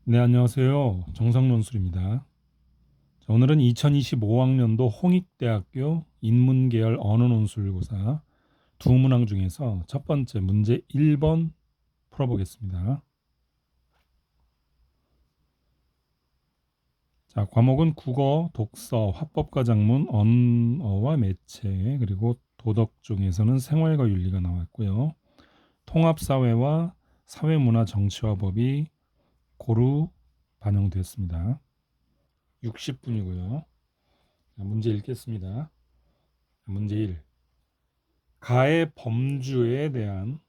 네, 안녕하세요. 정상론술입니다. 자, 오늘은 2025학년도 홍익대학교 인문계열 언어논술고사 두 문항 중에서 첫 번째 문제 1번 풀어보겠습니다. 자, 과목은 국어, 독서, 화법과 작문, 언어와 매체, 그리고 도덕 중에서는 생활과 윤리가 나왔고요. 통합사회와 사회문화 정치와 법이 고루 반영되었습니다. 60분이고요. 문제 읽겠습니다. 문제 1. 가해 범주에 대한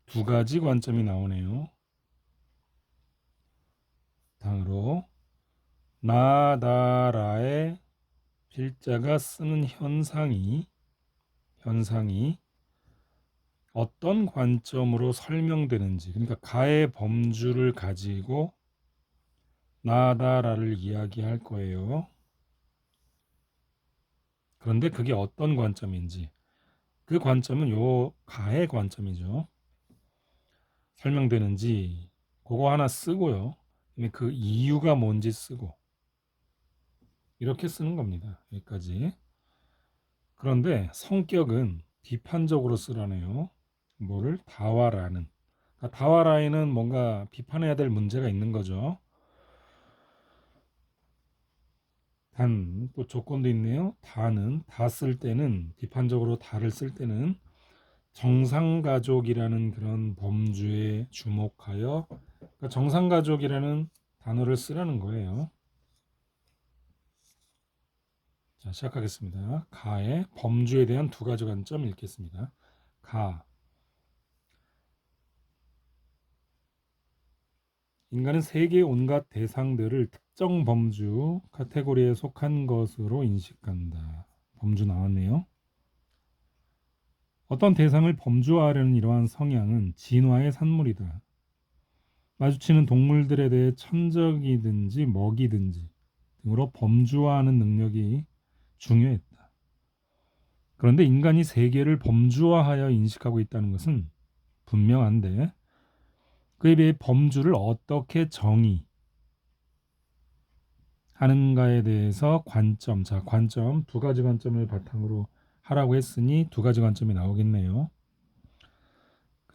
두 가지 관점이 나오네요. 다음으로 나다라의 필자가 쓰는 현상이 어떤 관점으로 설명되는지, 그러니까 가해 범주를 가지고 나다라를 이야기할 거예요. 그런데 그게 어떤 관점인지, 그 관점은 요 가해 관점이죠. 설명되는지 그거 하나 쓰고요. 그 이유가 뭔지 쓰고 이렇게 쓰는 겁니다. 여기까지. 그런데 성격은 비판적으로 쓰라네요. 뭐를? 다와라는. 그러니까 다와라에는 뭔가 비판해야 될 문제가 있는 거죠. 단, 또 조건도 있네요. 다 쓸 때는, 비판적으로 다를 쓸 때는 정상가족이라는 그런 범주에 주목하여, 그러니까 정상가족이라는 단어를 쓰라는 거예요. 자, 시작하겠습니다. 가의 범주에 대한 두 가지 관점 읽겠습니다. 가. 인간은 세계의 온갖 대상들을 특정 범주 카테고리에 속한 것으로 인식한다. 범주 나왔네요. 어떤 대상을 범주화하려는 이러한 성향은 진화의 산물이다. 마주치는 동물들에 대해 천적이든지 먹이든지 등으로 범주화하는 능력이 중요했다. 그런데 인간이 세계를 범주화하여 인식하고 있다는 것은 분명한데 그에 비해 범주를 어떻게 정의하는가에 대해서 관점 두 가지 관점을 바탕으로 하라고 했으니 두 가지 관점이 나오겠네요.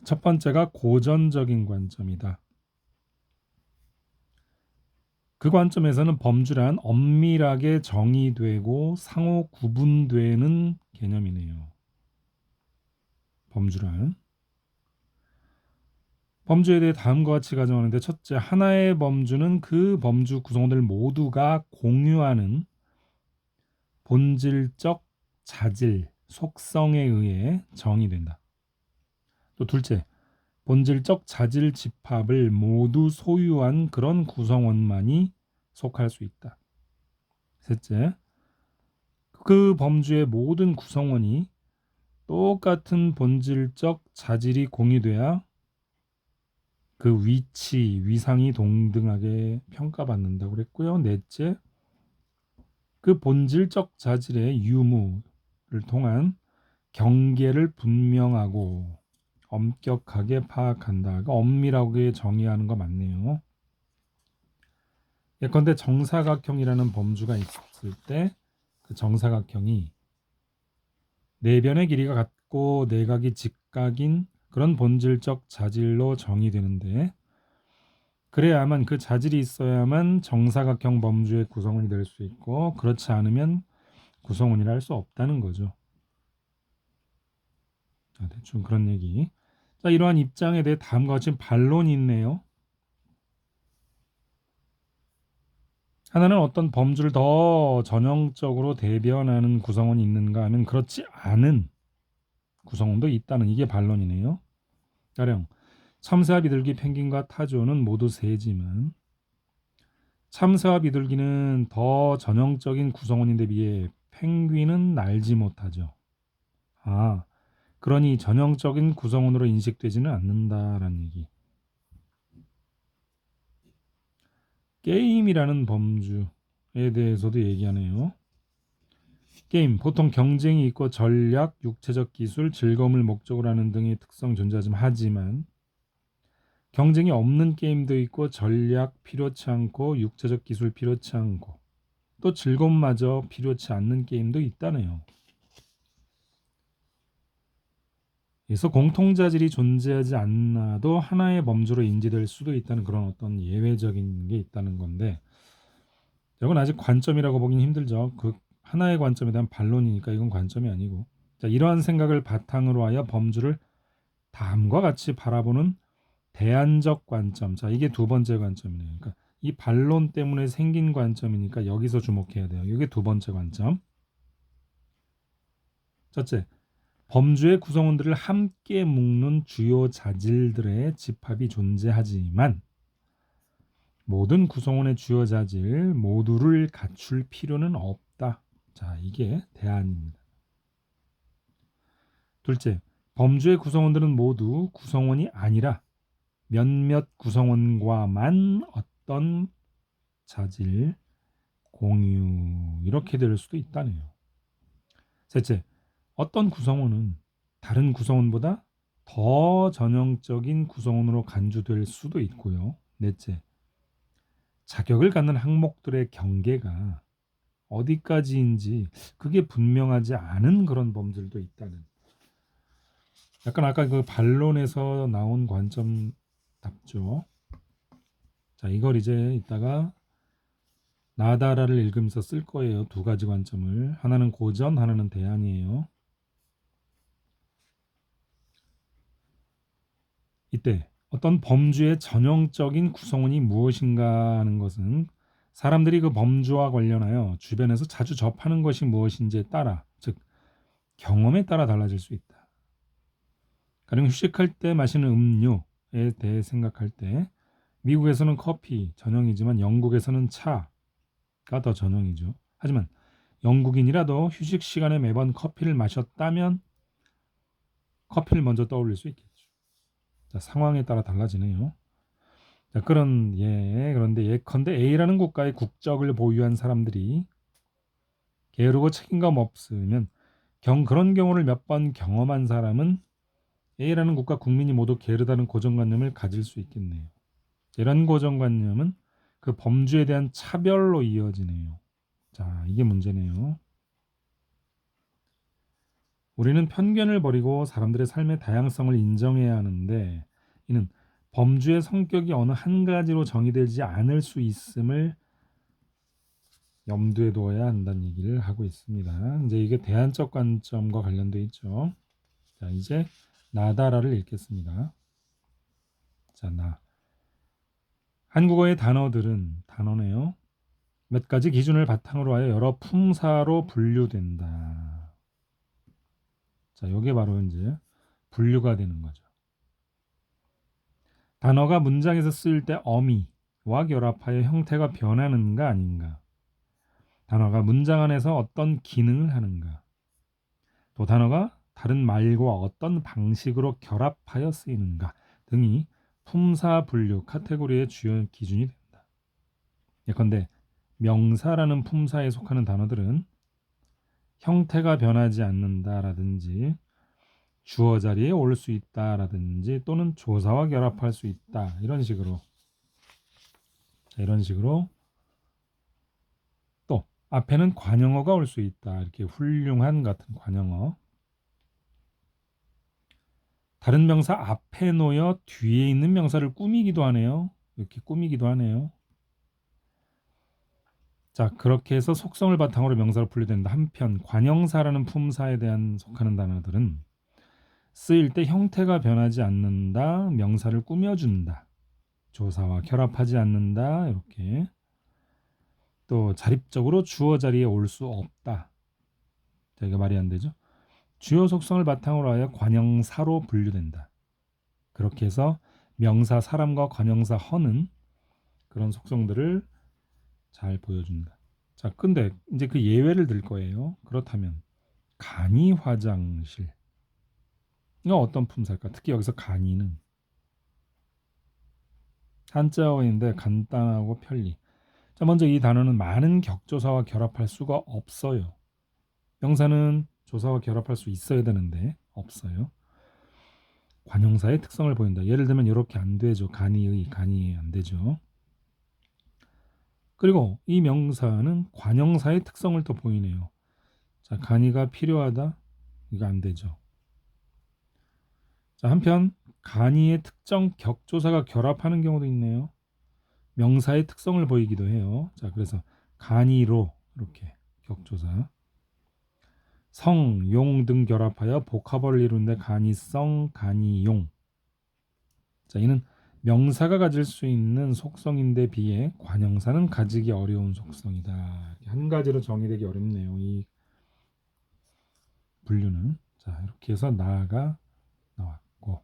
첫 번째가 고전적인 관점이다. 그 관점에서는 범주란 엄밀하게 정의되고 상호 구분되는 개념이네요. 범주에 대해 다음과 같이 가정하는데, 첫째, 하나의 범주는 그 범주 구성원들 모두가 공유하는 본질적 자질, 속성에 의해 정의된다. 또 둘째, 본질적 자질 집합을 모두 소유한 그런 구성원만이 속할 수 있다. 셋째, 그 범주의 모든 구성원이 똑같은 본질적 자질이 공유돼야 그 위치, 위상이 동등하게 평가받는다고 그랬고요. 넷째, 그 본질적 자질의 유무를 통한 경계를 분명하고 엄격하게 파악한다. 그러니까 엄밀하게 정의하는 거 맞네요. 예컨대 정사각형이라는 범주가 있을 때 그 정사각형이 네 변의 길이가 같고 내각이 직각인 그런 본질적 자질로 정의되는데, 그래야만 그 자질이 있어야만 정사각형 범주의 구성원이 될 수 있고, 그렇지 않으면 구성원이라 할 수 없다는 거죠. 자, 대충 그런 얘기. 자, 이러한 입장에 대해 다음과 같이 반론이 있네요. 하나는 어떤 범주를 더 전형적으로 대변하는 구성원이 있는가 하면 그렇지 않은 구성원도 있다는, 이게 반론이네요. 가령 참새와 비둘기, 펭귄과 타조는 모두 새지만 참새와 비둘기는 더 전형적인 구성원인데 비해 펭귄은 날지 못하죠. 아, 그러니 전형적인 구성원으로 인식되지는 않는다라는 얘기. 게임이라는 범주에 대해서도 얘기하네요. 게임, 보통 경쟁이 있고 전략, 육체적 기술, 즐거움을 목적으로 하는 등의 특성 존재하지만 경쟁이 없는 게임도 있고 전략 필요치 않고 육체적 기술 필요치 않고 또 즐거움마저 필요치 않는 게임도 있다네요. 그래서 공통자질이 존재하지 않아도 하나의 범주로 인지될 수도 있다는 그런 어떤 예외적인 게 있다는 건데 이건 아직 관점이라고 보긴 힘들죠. 그 하나의 관점에 대한 반론이니까 이건 관점이 아니고 자, 이러한 생각을 바탕으로 하여 범주를 다음과 같이 바라보는 대안적 관점. 자, 이게 두 번째 관점이네요. 그러니까 이 반론 때문에 생긴 관점이니까 여기서 주목해야 돼요. 이게 두 번째 관점. 첫째, 범주의 구성원들을 함께 묶는 주요 자질들의 집합이 존재하지만 모든 구성원의 주요 자질 모두를 갖출 필요는 없다. 자, 이게 대안입니다. 둘째, 범주의 구성원들은 모두 구성원이 아니라 몇몇 구성원과만 어떤 자질, 공유 이렇게 될 수도 있다네요. 셋째, 어떤 구성원은 다른 구성원보다 더 전형적인 구성원으로 간주될 수도 있고요. 넷째, 자격을 갖는 항목들의 경계가 어디까지인지 그게 분명하지 않은 그런 범들도 있다는. 약간 아까 그 반론에서 나온 관점답죠. 자, 이걸 이제 이따가 나다라를 읽으면서 쓸 거예요. 두 가지 관점을. 하나는 고전, 하나는 대안이에요. 이때 어떤 범주의 전형적인 구성원이 무엇인가 하는 것은 사람들이 그 범주와 관련하여 주변에서 자주 접하는 것이 무엇인지에 따라, 즉 경험에 따라 달라질 수 있다. 가령 휴식할 때 마시는 음료에 대해 생각할 때 미국에서는 커피 전형이지만 영국에서는 차가 더 전형이죠. 하지만 영국인이라도 휴식 시간에 매번 커피를 마셨다면 커피를 먼저 떠올릴 수 있겠죠. 자, 상황에 따라 달라지네요. 자, 그런데 예컨대 A라는 국가의 국적을 보유한 사람들이 게으르고 책임감 없으면 그런 경우를 몇 번 경험한 사람은 A라는 국가 국민이 모두 게으르다는 고정관념을 가질 수 있겠네요. 이런 고정관념은 그 범주에 대한 차별로 이어지네요. 자, 이게 문제네요. 우리는 편견을 버리고 사람들의 삶의 다양성을 인정해야 하는데 이는 범주의 성격이 어느 한 가지로 정의되지 않을 수 있음을 염두에 두어야 한다는 얘기를 하고 있습니다. 이제 이게 대안적 관점과 관련돼 있죠. 자, 이제 나다라를 읽겠습니다. 자, 한국어의 단어네요. 몇 가지 기준을 바탕으로 하여 여러 품사로 분류된다. 자, 이게 바로 이제 분류가 되는 거죠. 단어가 문장에서 쓰일 때 어미와 결합하여 형태가 변하는가 아닌가. 단어가 문장 안에서 어떤 기능을 하는가. 또 단어가 다른 말과 어떤 방식으로 결합하여 쓰이는가 등이 품사 분류 카테고리의 주요 기준이 된다. 예컨대 명사라는 품사에 속하는 단어들은 형태가 변하지 않는다라든지 주어 자리에 올 수 있다라든지 또는 조사와 결합할 수 있다 이런 식으로 또 앞에는 관형어가 올 수 있다 이렇게 훌륭한 같은 관형어 다른 명사 앞에 놓여 뒤에 있는 명사를 꾸미기도 하네요. 이렇게 꾸미기도 하네요. 자, 그렇게 해서 속성을 바탕으로 명사로 분류된다. 한편 관형사라는 품사에 대한 속하는 단어들은 쓰일 때 형태가 변하지 않는다. 명사를 꾸며준다. 조사와 결합하지 않는다. 이렇게 또 자립적으로 주어 자리에 올 수 없다. 자, 이거 말이 안 되죠. 주요 속성을 바탕으로 하여 관형사로 분류된다. 그렇게 해서 명사 사람과 관형사 허는 그런 속성들을 잘 보여준다. 자, 근데 이제 그 예외를 들 거예요. 그렇다면 간이 화장실 이거 어떤 품사일까? 특히 여기서 간이는 한자어인데 간단하고 편리. 자, 먼저 이 단어는 많은 격조사와 결합할 수가 없어요. 명사는 조사와 결합할 수 있어야 되는데 없어요. 관형사의 특성을 보인다. 예를 들면 이렇게 안 되죠. 간이의, 간이의 안 되죠. 그리고 이 명사는 관형사의 특성을 또 보이네요. 자, 간이가 필요하다. 이거 안 되죠. 자, 한편 간이의 특정 격조사가 결합하는 경우도 있네요. 명사의 특성을 보이기도 해요. 자, 그래서 간이로 이렇게 격조사. 성, 용 등 결합하여 복합어를 이루는데 간이성, 간이용. 자, 이는 명사가 가질 수 있는 속성인데 비해 관형사는 가지기 어려운 속성이다. 한 가지로 정의되기 어렵네요. 이 분류는. 자, 이렇게 해서 나가 나왔고,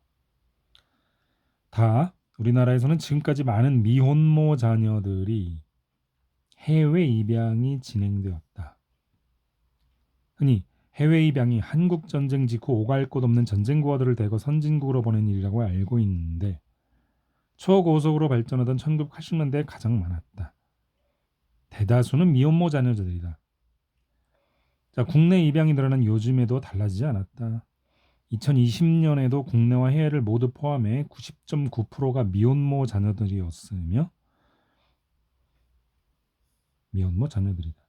다 우리나라에서는 지금까지 많은 미혼모 자녀들이 해외 입양이 진행되었다. 흔히 해외 입양이 한국 전쟁 직후 오갈 곳 없는 전쟁고아들을 대거 선진국으로 보낸 일이라고 알고 있는데 초고속으로 발전하던 1980년대에 가장 많았다. 대다수는 미혼모 자녀들이다. 자, 국내 입양이 늘어난 요즘에도 달라지지 않았다. 2020년에도 국내와 해외를 모두 포함해 90.9%가 미혼모 자녀들이었으며 미혼모 자녀들이다.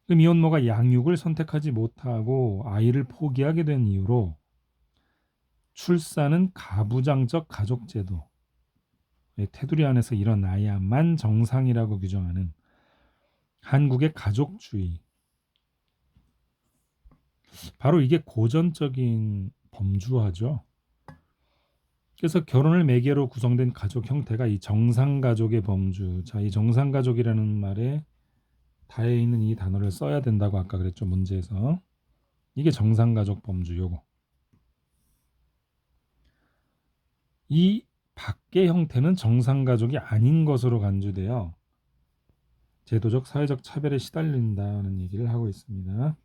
그 미혼모가 양육을 선택하지 못하고 아이를 포기하게 된 이유로 출산은 가부장적 가족제도의 테두리 안에서 일어나야만 정상이라고 규정하는 한국의 가족주의, 바로 이게 고전적인 범주화죠. 그래서 결혼을 매개로 구성된 가족 형태가 이 정상가족의 범주. 자, 이 정상가족이라는 말에 다에 있는 이 단어를 써야 된다고 아까 그랬죠, 문제에서. 이게 정상가족 범주 요거. 이 밖의 형태는 정상가족이 아닌 것으로 간주되어 제도적 사회적 차별에 시달린다는 얘기를 하고 있습니다.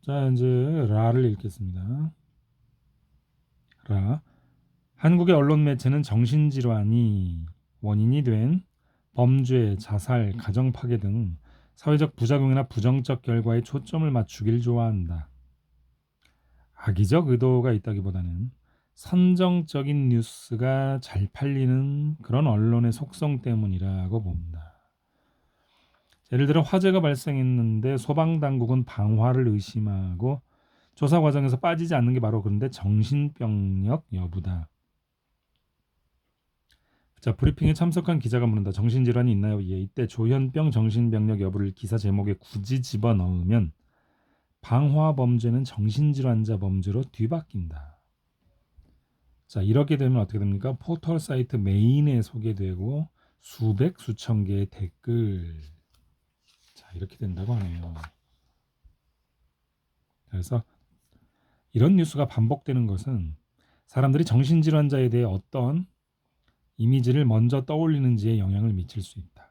자, 이제 라를 읽겠습니다. 라. 한국의 언론 매체는 정신질환이 원인이 된 범죄, 자살, 가정 파괴 등 사회적 부작용이나 부정적 결과에 초점을 맞추길 좋아한다. 악의적 의도가 있다기보다는 선정적인 뉴스가 잘 팔리는 그런 언론의 속성 때문이라고 봅니다. 예를 들어 화재가 발생했는데 소방당국은 방화를 의심하고 조사 과정에서 빠지지 않는 게 바로 그런데 정신병력 여부다. 자, 브리핑에 참석한 기자가 묻는다. 정신질환이 있나요? 예. 이때 조현병 정신병력 여부를 기사 제목에 굳이 집어넣으면 방화 범죄는 정신질환자 범죄로 뒤바뀐다. 자, 이렇게 되면 어떻게 됩니까? 포털 사이트 메인에 소개되고 수백 수천 개의 댓글. 자, 이렇게 된다고 하네요. 그래서 이런 뉴스가 반복되는 것은 사람들이 정신질환자에 대해 어떤 이미지를 먼저 떠올리는지에 영향을 미칠 수 있다.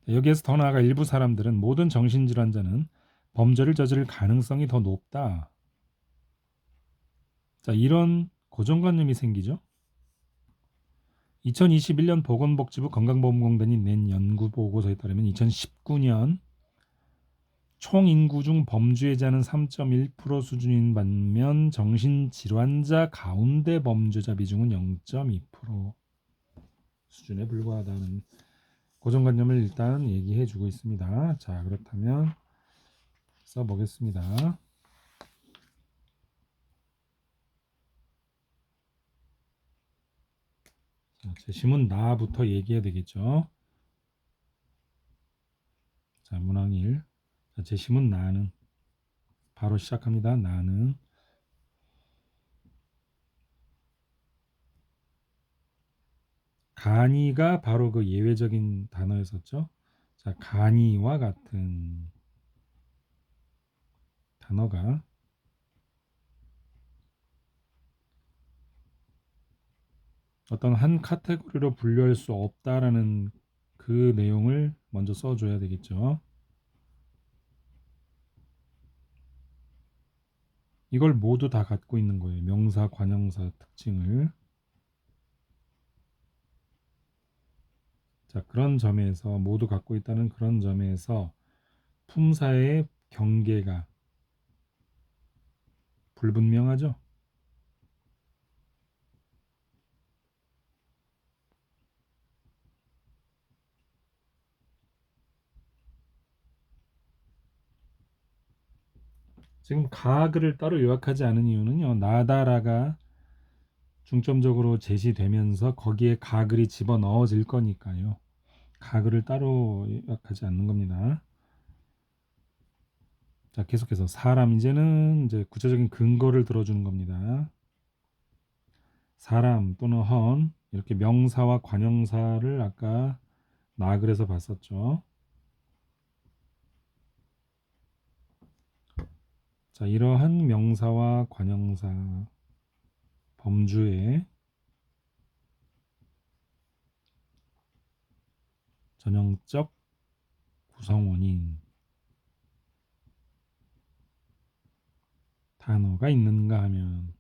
여기에서 더 나아가 일부 사람들은 모든 정신질환자는 범죄를 저지를 가능성이 더 높다. 자, 이런 고정관념이 생기죠. 2021년 보건복지부 건강보험공단이 낸 연구 보고서에 따르면 2019년 총 인구 중 범죄자는 3.1% 수준인 반면 정신질환자 가운데 범죄자 비중은 0.2% 수준에 불과하다는 고정관념을 일단 얘기해 주고 있습니다. 자, 그렇다면 써보겠습니다. 자, 제시문 나부터 얘기해야 되겠죠. 자, 문항 1. 자, 제시문 나는 바로 시작합니다. 나는 간이가 바로 그 예외적인 단어였었죠. 자, 간이와 같은 단어가 어떤 한 카테고리로 분류할 수 없다라는 그 내용을 먼저 써줘야 되겠죠. 이걸 모두 다 갖고 있는 거예요. 명사, 관형사 특징을. 자, 그런 점에서 모두 갖고 있다는 그런 점에서 품사의 경계가 불분명하죠. 지금 가글을 따로 요약하지 않은 이유는요. 나다라가 중점적으로 제시되면서 거기에 가글이 집어넣어질 거니까요. 가글을 따로 요약하지 않는 겁니다. 자, 계속해서 사람, 이제는 이제 구체적인 근거를 들어주는 겁니다. 사람 또는 헌, 이렇게 명사와 관형사를 아까 나글에서 봤었죠. 자, 이러한 명사와 관형사 범주의 전형적 구성원인 단어가 있는가 하면,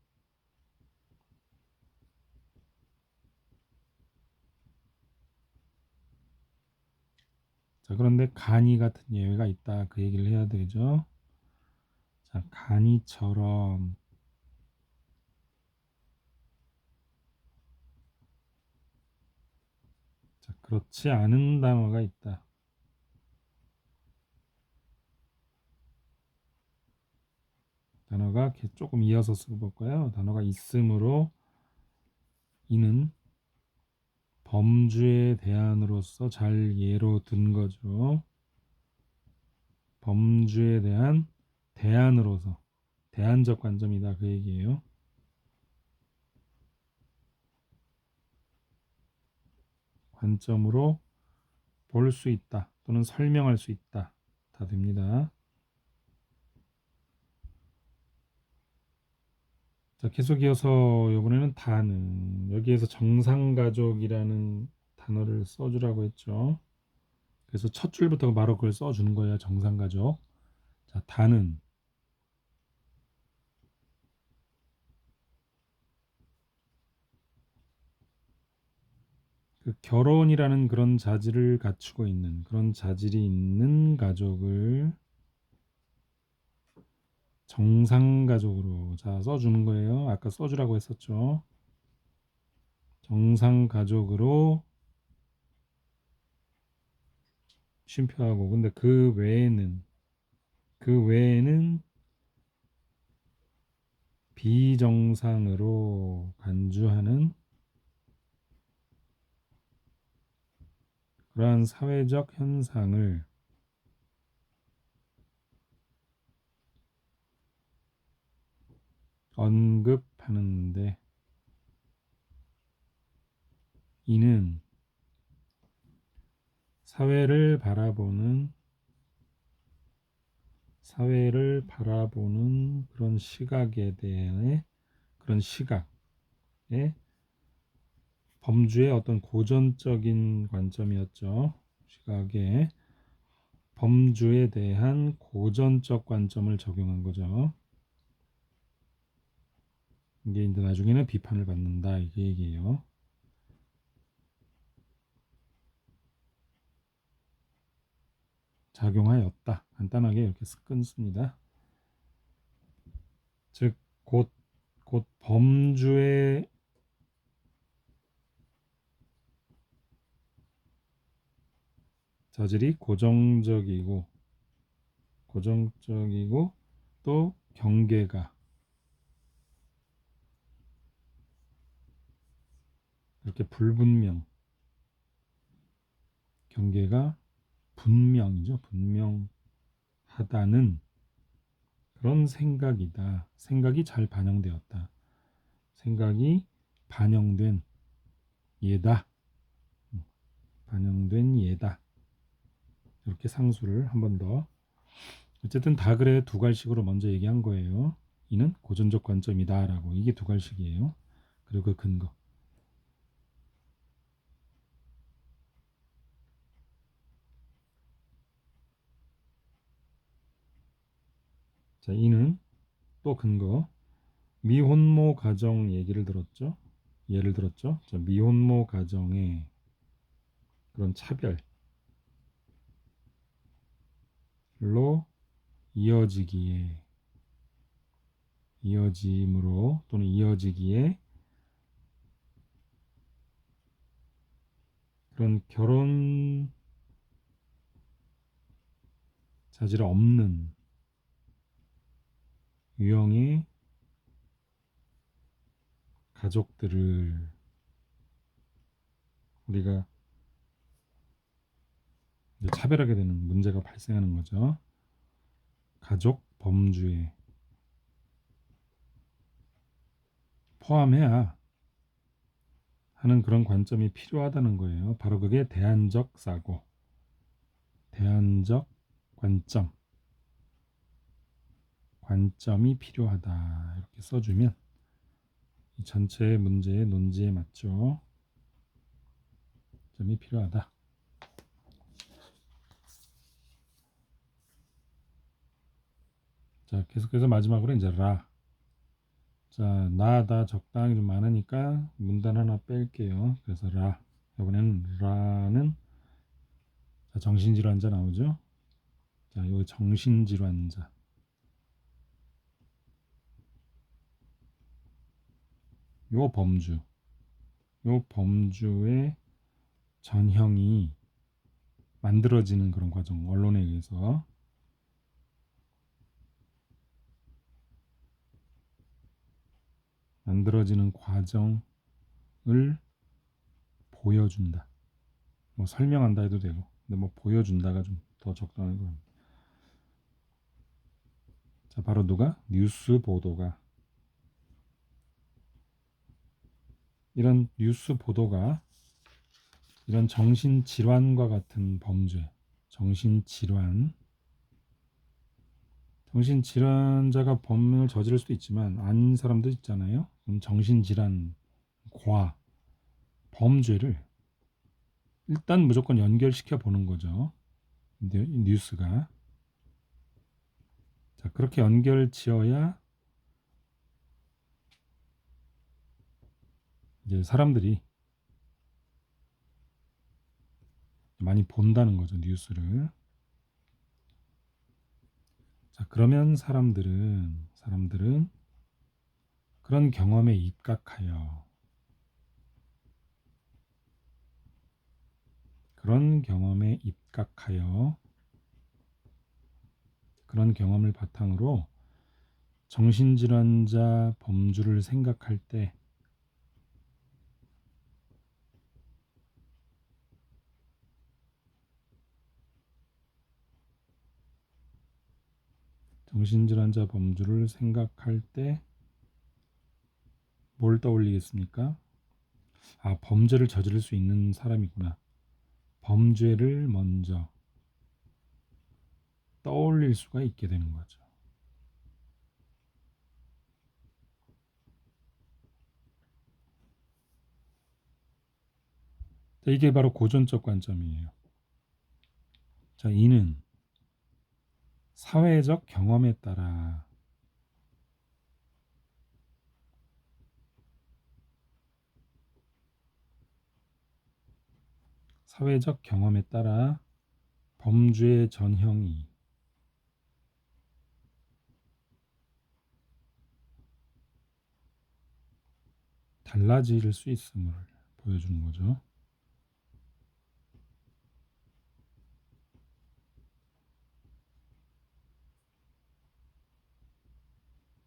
자, 그런데 간이 같은 예외가 있다, 그 얘기를 해야 되죠. 자, 간이처럼, 자, 그렇지 않은 단어가 있다. 단어가 조금 이어서 써볼까요? 단어가 있으므로 이는 범주의 대안으로서 잘 예로 든 거죠. 범주에 대한 대안으로서, 대안적 관점이다, 그 얘기예요. 관점으로 볼 수 있다 또는 설명할 수 있다, 다 됩니다. 자, 계속 이어서 이번에는 다는, 여기에서 정상가족이라는 단어를 써주라고 했죠. 그래서 첫 줄부터 바로 그걸 써주는 거예요. 정상가족. 자, 다는, 그 결혼이라는 그런 자질을 갖추고 있는, 그런 자질이 있는 가족을 정상가족으로, 자, 써주는 거예요. 아까 써주라고 했었죠. 정상가족으로 쉼표하고, 근데 그 외에는 비정상으로 간주하는 그러한 사회적 현상을 언급하는데, 이는 사회를 바라보는 그런 시각에 대해, 그런 시각에, 범주의 어떤 고전적인 관점이었죠. 시각에 범주에 대한 고전적 관점을 적용한 거죠. 이게 이제 나중에는 비판을 받는다, 이게 얘기예요. 작용하였다, 간단하게 이렇게 끊습니다. 즉, 곧 범주의 자질이 고정적이고 또 경계가 이렇게 경계가 분명이죠. 분명하다는 그런 생각이다. 생각이 잘 반영되었다. 생각이 반영된 예다. 반영된 예다. 이렇게 상수를 한 번 더. 어쨌든 다 그래 두 갈식으로 먼저 얘기한 거예요. 이는 고전적 관점이다라고. 이게 두 갈식이에요. 그리고 그 근거. 자, 이는 또 근거. 미혼모 가정 얘기를 들었죠. 예를 들었죠. 자, 미혼모 가정의 그런 차별로 이어지기에 이어짐으로 또는 이어지기에 그런 결혼 자질 없는 유형의 가족들을 우리가 이제 차별하게 되는 문제가 발생하는 거죠. 가족 범주에 포함해야 하는 그런 관점이 필요하다는 거예요. 바로 그게 대안적 사고, 대안적 관점이 필요하다. 이렇게 써주면 이 전체 문제의 논지에 맞죠. 점이 필요하다. 자, 계속해서 마지막으로 이제 라. 자, 나 적당히 좀 많으니까 문단 하나 뺄게요. 그래서 라. 이번에는 라는 자, 정신질환자 나오죠. 자, 요 정신질환자. 요 범주의 전형이 만들어지는 그런 과정, 언론에 의해서 만들어지는 과정을 보여준다. 뭐 설명한다 해도 되고, 근데 뭐 보여준다가 좀 더 적당한 것 같아요. 자, 바로 누가? 뉴스 보도가. 이런 뉴스 보도가 이런 정신질환과 같은 범죄, 정신질환자가 범행을 저지를 수도 있지만 아닌 사람도 있잖아요. 그럼 정신질환과 범죄를 일단 무조건 연결시켜 보는 거죠. 뉴스가. 자, 그렇게 연결 지어야 이제 사람들이 많이 본다는 거죠, 뉴스를. 자, 그러면 사람들은 그런 경험에 입각하여 그런 경험을 바탕으로 정신질환자 범주를 생각할 때 뭘 떠올리겠습니까? 아, 범죄를 저지를 수 있는 사람이구나. 범죄를 먼저 떠올릴 수가 있게 되는 거죠. 자, 이게 바로 고전적 관점이에요. 자, 이는 사회적 경험에 따라 범죄의 전형이 달라질 수 있음을 보여주는 거죠.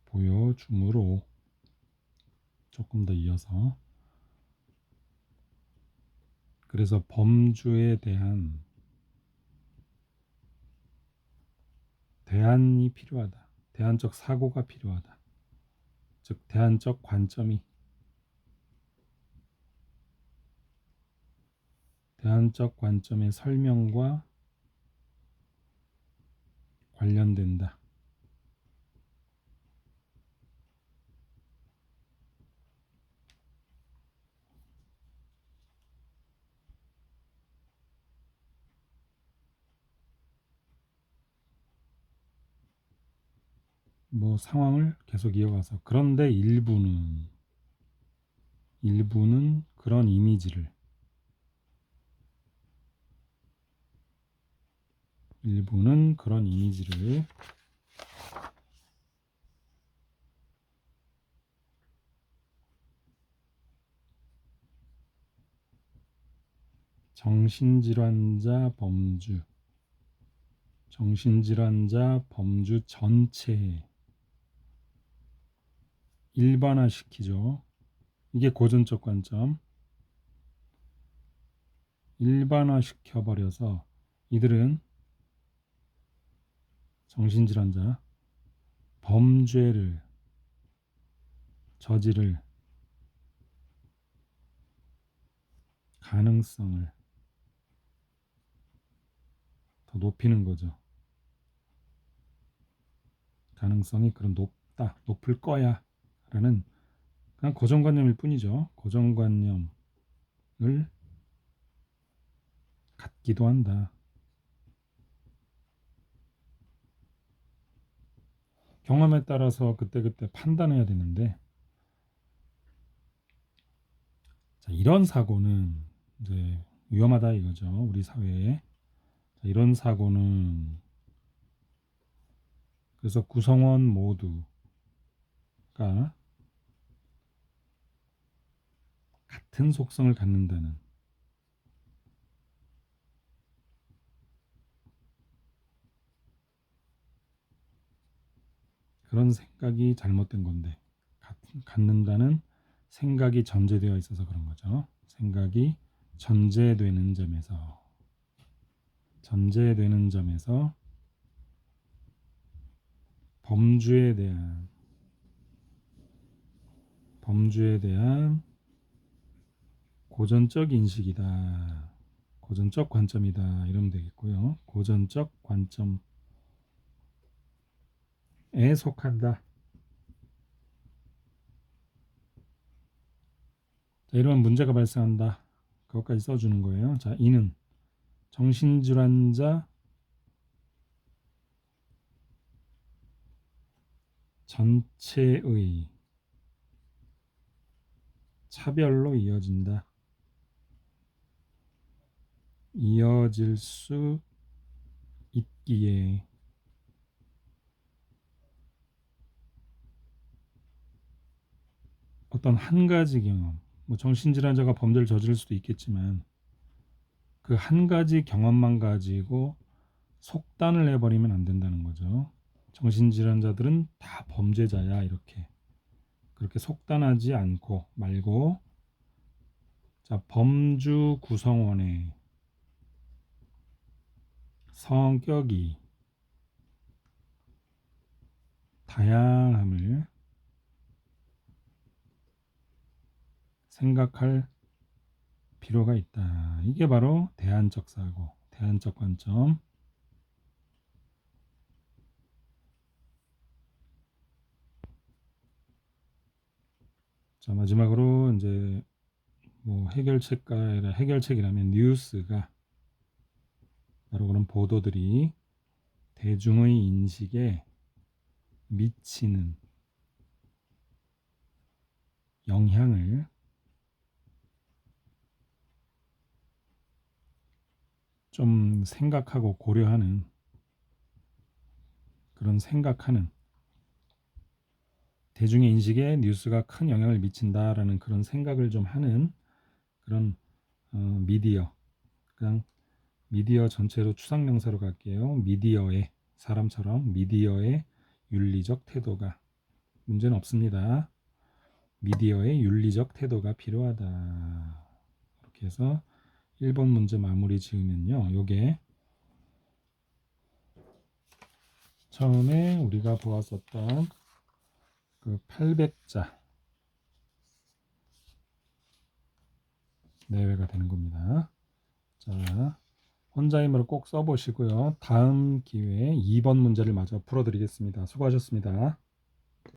보여줌으로 조금 더 이어서 그래서 범주에 대한 대안이 필요하다. 대안적 사고가 필요하다. 즉 대안적 관점이 대안적 관점의 설명과 관련된다. 뭐 상황을 계속 이어가서 그런데 일부는 그런 이미지를 정신질환자 범주, 정신질환자 범주 전체 일반화시키죠. 이게 고전적 관점. 일반화시켜버려서 이들은 정신질환자 범죄를 저지를 가능성을 더 높이는 거죠. 가능성이 그런 높다, 높을 거야 라는 그냥 고정관념일 뿐이죠. 고정관념을 갖기도 한다. 경험에 따라서 그때그때 판단해야 되는데, 자, 이런 사고는 이제 위험하다 이거죠. 우리 사회에. 자, 이런 사고는 그래서 구성원 모두가 같은 속성을 갖는다는 그런 생각이 잘못된 건데, 갖는다는 생각이 전제되어 있어서 그런 거죠. 생각이 전제되는 점에서 범주에 대한 고전적 인식이다. 고전적 관점이다. 이러면 되겠고요. 고전적 관점에 속한다. 자, 이러면 문제가 발생한다. 그것까지 써주는 거예요. 자, 이는 정신질환자 전체의 차별로 이어질 수 있기에 어떤 한 가지 경험, 뭐 정신질환자가 범죄를 저지를 수도 있겠지만 그 한 가지 경험만 가지고 속단을 해버리면 안 된다는 거죠. 정신질환자들은 다 범죄자야 이렇게 그렇게 속단하지 않고 말고, 자, 범주 구성원의 성격이 다양함을 생각할 필요가 있다. 이게 바로 대안적 사고, 대안적 관점. 자, 마지막으로 이제 뭐 해결책이라면 뉴스가 바로 그런 보도들이 대중의 인식에 미치는 영향을 좀 생각하고 고려하는 그런 생각하는 대중의 인식에 뉴스가 큰 영향을 미친다라는 그런 생각을 좀 하는 그런 미디어, 그냥 미디어 전체로 추상명사로 갈게요. 미디어의 사람처럼 미디어의 윤리적 태도가 문제는 없습니다. 미디어의 윤리적 태도가 필요하다. 이렇게 해서 1번 문제 마무리 지으면요. 요게 처음에 우리가 보았었던 그 800자 내외가 되는 겁니다. 자, 혼자 힘으로 꼭 써보시고요. 다음 기회에 2번 문제를 마저 풀어드리겠습니다. 수고하셨습니다.